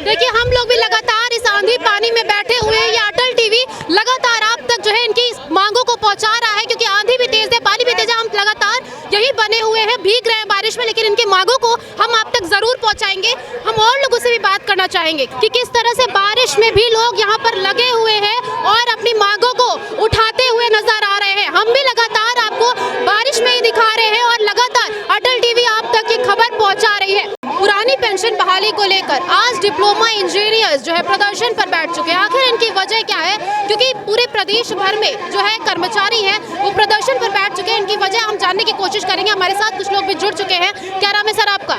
देखिए, हम लोग भी लगातार इस आंधी पानी में बैठे हुए हैं। ये अटल टीवी लगातार आप तक जो है इनकी मांगों को पहुंचा रहा है, क्योंकि आंधी भी तेज है, पानी भी तेज है। हम लगातार यही बने हुए हैं, भीग रहे हैं बारिश में, लेकिन इनकी मांगों को हम आप तक जरूर पहुंचाएंगे। हम और लोगों से भी बात करना चाहेंगे कि किस तरह से बारिश में भी लोग यहाँ पर लगे हुए हैं और अपनी मांगों को उठाते हुए नजर आ रहे हैं। हम भी लगातार आपको बारिश में ही दिखा रहे हैं और लगातार अटल टीवी आप तक ये खबर पहुंचा रही है। पुरानी पेंशन बहाली को लेकर आज डिप्लोमा इंजीनियर्स जो है प्रदर्शन पर बैठ चुके हैं। आखिर इनकी वजह क्या है? क्योंकि पूरे प्रदेश भर में जो है कर्मचारी हैं वो प्रदर्शन पर बैठ चुके हैं। इनकी वजह हम जानने की कोशिश करेंगे। हमारे साथ कुछ लोग भी जुड़ चुके हैं। क्या नाम है सर आपका?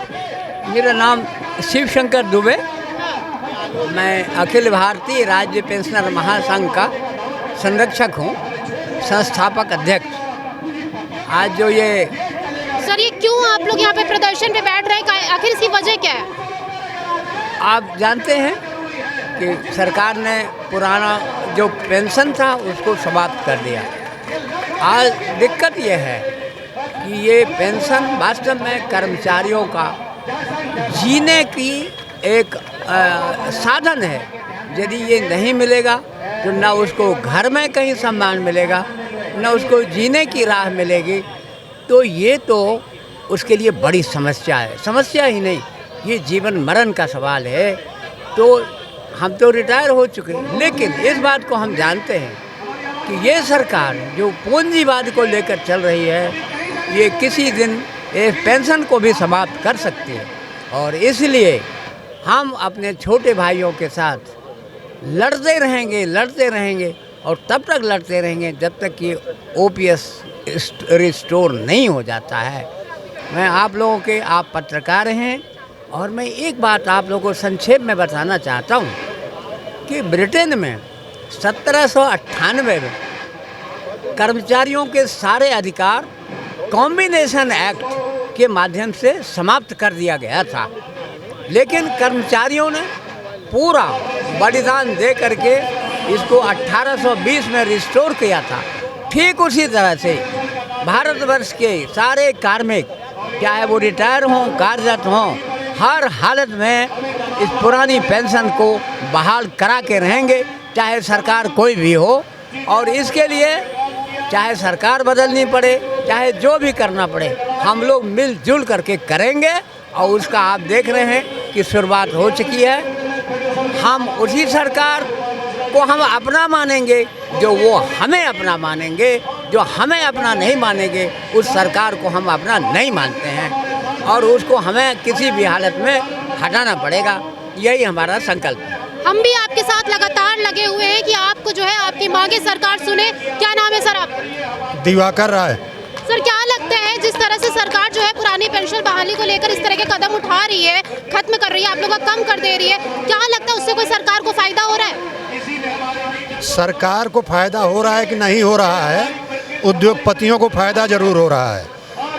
मेरा नाम शिव शंकर दुबे। मैं अखिल भारतीय राज्य पेंशनर महासंघ का संरक्षक हूँ, संस्थापक अध्यक्ष। आज जो ये सर, ये क्यों आप लोग यहाँ पे प्रदर्शन पे बैठ रहे हैं? आखिर इसकी वजह क्या है? आप जानते हैं कि सरकार ने पुराना जो पेंशन था उसको समाप्त कर दिया। आज दिक्कत ये है कि ये पेंशन वास्तव में कर्मचारियों का जीने की एक साधन है। यदि ये नहीं मिलेगा तो ना उसको घर में कहीं सम्मान मिलेगा, ना उसको जीने की राह मिलेगी। तो ये तो उसके लिए बड़ी समस्या है। समस्या ही नहीं, ये जीवन मरण का सवाल है। तो हम तो रिटायर हो चुके हैं, लेकिन इस बात को हम जानते हैं कि ये सरकार जो पूंजीवाद को लेकर चल रही है, ये किसी दिन इस पेंशन को भी समाप्त कर सकती है। और इसलिए हम अपने छोटे भाइयों के साथ लड़ते रहेंगे और तब तक लड़ते रहेंगे जब तक कि ओपीएस रिस्टोर नहीं हो जाता है। मैं आप लोगों के, आप पत्रकार हैं, और मैं एक बात आप लोगों को संक्षेप में बताना चाहता हूँ कि ब्रिटेन में 1798 में कर्मचारियों के सारे अधिकार कॉम्बिनेशन एक्ट के माध्यम से समाप्त कर दिया गया था, लेकिन कर्मचारियों ने पूरा बलिदान दे करके इसको 1820 में रिस्टोर किया था। ठीक उसी तरह से भारतवर्ष के सारे कार्मिक, चाहे वो रिटायर हों, कार्यरत हों, हर हालत में इस पुरानी पेंशन को बहाल करा के रहेंगे, चाहे सरकार कोई भी हो। और इसके लिए चाहे सरकार बदलनी पड़े, चाहे जो भी करना पड़े, हम लोग मिलजुल करके करेंगे। और उसका आप देख रहे हैं कि शुरुआत हो चुकी है। हम उसी सरकार को हम अपना मानेंगे जो वो हमें अपना मानेंगे। जो हमें अपना नहीं मानेंगे उस सरकार को हम अपना नहीं मानते हैं, और उसको हमें किसी भी हालत में हटाना पड़ेगा। यही हमारा संकल्प है। हम भी आपके साथ लगातार लगे हुए हैं कि आपको जो है आपकी मांगे सरकार सुने। क्या नाम है सर आपका? दिवाकर राय। सर, क्या लगता है जिस तरह से सरकार जो है पुरानी पेंशन बहाली को लेकर इस तरह के कदम उठा रही है, खत्म कर रही है, आप लोगों का कम कर दे रही है, क्या लगता है उससे कोई सरकार को फायदा हो रहा है? सरकार को फायदा हो रहा है कि नहीं हो रहा है, उद्योगपतियों को फायदा जरूर हो रहा है।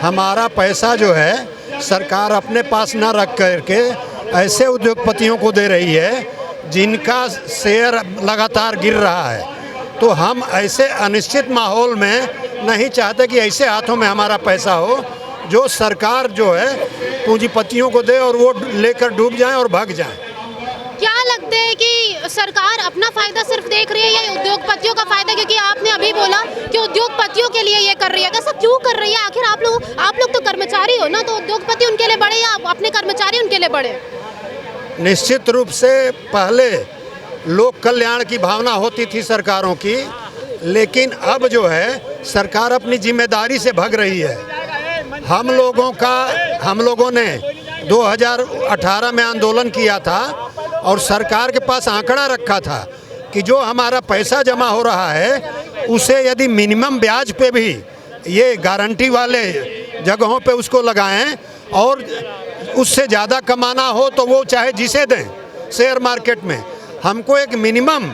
हमारा पैसा जो है सरकार अपने पास न रख करके ऐसे उद्योगपतियों को दे रही है जिनका शेयर लगातार गिर रहा है। तो हम ऐसे अनिश्चित माहौल में नहीं चाहते कि ऐसे हाथों में हमारा पैसा हो जो सरकार जो है पूंजीपतियों को दे और वो लेकर डूब जाएं और भाग जाएं। क्या लगता है कि सरकार अपना फायदा सिर्फ देख रही है या उद्योगपतियों का फायदा? क्योंकि आपने अभी बोला कि उद्योगपतियों के लिए ये कर रही है, ऐसा क्यों कर रही है? आखिर आप लोग तो कर्मचारी हो ना, तो उद्योगपति उनके लिए बड़े या अपने कर्मचारी उनके लिए बड़े? निश्चित रूप से पहले लोक कल्याण की भावना होती थी सरकारों की, लेकिन अब जो है सरकार अपनी जिम्मेदारी से भाग रही है। हम लोगों ने 2018 में आंदोलन किया था और सरकार के पास आंकड़ा रखा था कि जो हमारा पैसा जमा हो रहा है उसे यदि मिनिमम ब्याज पे भी ये गारंटी वाले जगहों पे उसको लगाएं और उससे ज़्यादा कमाना हो तो वो चाहे जिसे दें शेयर मार्केट में, हमको एक मिनिमम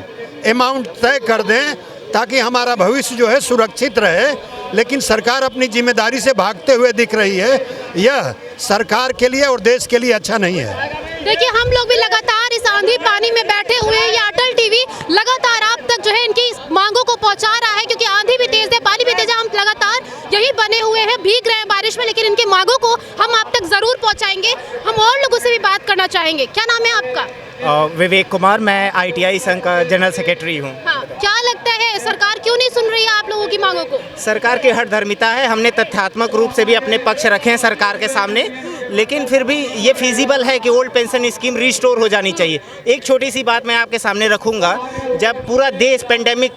अमाउंट तय कर दें ताकि हमारा भविष्य जो है सुरक्षित रहे। लेकिन सरकार अपनी जिम्मेदारी से भागते हुए दिख रही है। यह सरकार के लिए और देश के लिए अच्छा नहीं है। देखिए, हम लोग भी लगातार इस आंधी पानी में बैठे हुए हैं। ये अटल टीवी लगातार आप तक जो है इनकी मांगों को पहुंचा रहा है, क्योंकि आंधी भी तेज है, पानी भी तेज है। हम लगातार यही बने हुए हैं, भीग रहे हैं बारिश में, लेकिन इनकी मांगों को हम आप तक जरूर पहुंचाएंगे। हम और लोगों से भी बात करना चाहेंगे। क्या नाम है आपका? विवेक कुमार, मैं ITI संघ का जनरल सेक्रेटरी हूँ। हाँ, क्या लगता है सरकार क्यों नहीं सुन रही है आप लोगों की मांगों को? सरकार की हठधर्मिता है। हमने तथ्यात्मक रूप से भी अपने पक्ष रखे हैं सरकार के सामने, लेकिन फिर भी ये फिजिबल है कि ओल्ड पेंशन स्कीम रिस्टोर हो जानी चाहिए। एक छोटी सी बात मैं आपके सामने रखूंगा। जब पूरा देश पेंडेमिक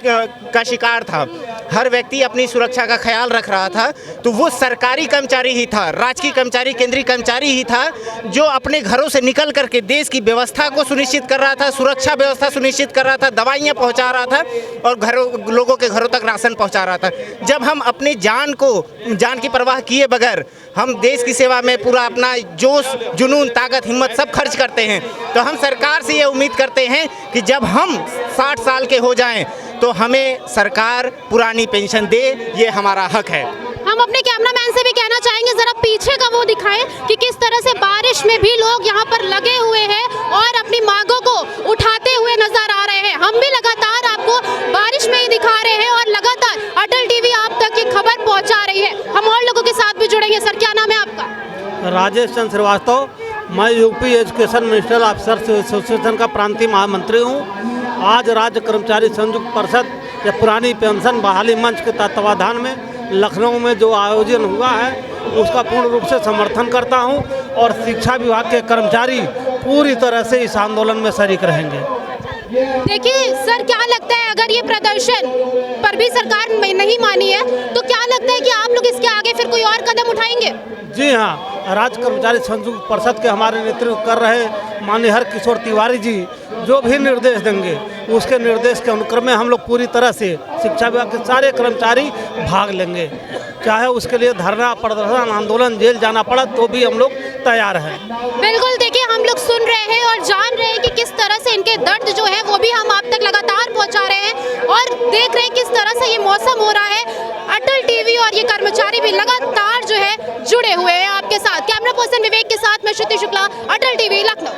का शिकार था, हर व्यक्ति अपनी सुरक्षा का ख्याल रख रहा था, तो वो सरकारी कर्मचारी ही था, राजकीय कर्मचारी, केंद्रीय कर्मचारी ही था, जो अपने घरों से निकल करके देश की व्यवस्था को सुनिश्चित कर रहा था, सुरक्षा व्यवस्था सुनिश्चित कर रहा था, दवाइयाँ पहुँचा रहा था और लोगों के घरों तक राशन पहुँचा रहा था। जब हम अपने जान की परवाह किए बगैर हम देश की सेवा में पूरा अपना जोश, जुनून, ताकत, हिम्मत सब खर्च करते हैं, तो हम सरकार से ये उम्मीद करते हैं कि जब हम 60 साल के हो जाएं तो हमें सरकार पुरानी पेंशन दे। ये हमारा हक है। हम अपने कैमरामैन से भी कहना चाहेंगे जरा पीछे का वो दिखाएं कि किस तरह से बारिश में भी लोग यहाँ पर लगे हुए हैं और अपनी मांगों को उठाते हुए नजर आ रहे हैं। हम भी लगातार आपको बारिश में ही दिखा रहे हैं और लगातार अटल टीवी आप तक ये खबर पहुँचा रही है। हम और लोगों के साथ भी जुड़ेंगे। सर, क्या नाम है आपका? राजेश चंद्र श्रीवास्तव, मैं UP education minister officers association का प्रांतीय महामंत्री हूँ। आज राज्य कर्मचारी संयुक्त परिषद या पुरानी पेंशन बहाली मंच के तत्वाधान में लखनऊ में जो आयोजन हुआ है उसका पूर्ण रूप से समर्थन करता हूं और शिक्षा विभाग के कर्मचारी पूरी तरह से इस आंदोलन में शरीक रहेंगे। देखिए सर, क्या लगता है अगर ये प्रदर्शन पर भी सरकार नहीं मानी है तो क्या लगता है कि आप लोग इसके आगे फिर कोई और कदम उठाएंगे? जी हाँ, राज्य कर्मचारी संयुक्त परिषद के हमारे नेतृत्व कर रहे माननीय हरकिशोर तिवारी जी जो भी निर्देश देंगे उसके निर्देश के अनुक्रम में हम लोग पूरी तरह से शिक्षा विभाग के सारे कर्मचारी भाग लेंगे। चाहे उसके लिए धरना, प्रदर्शन, आंदोलन, जेल जाना पड़ा तो भी हम लोग तैयार हैं। बिल्कुल, देखिए हम लोग सुन रहे हैं और जान रहे हैं कि किस तरह से इनके दर्द जो है वो भी हम आप तक लगातार पहुंचा रहे हैं और देख रहे हैं किस तरह से ये मौसम हो रहा है। अटल टीवी और ये कर्मचारी भी लगातार जो है जुड़े हुए हैं आपके साथ। कैमरा पर्सन विवेक के साथ मैं श्रुति शुक्ला, अटल टीवी, लखनऊ।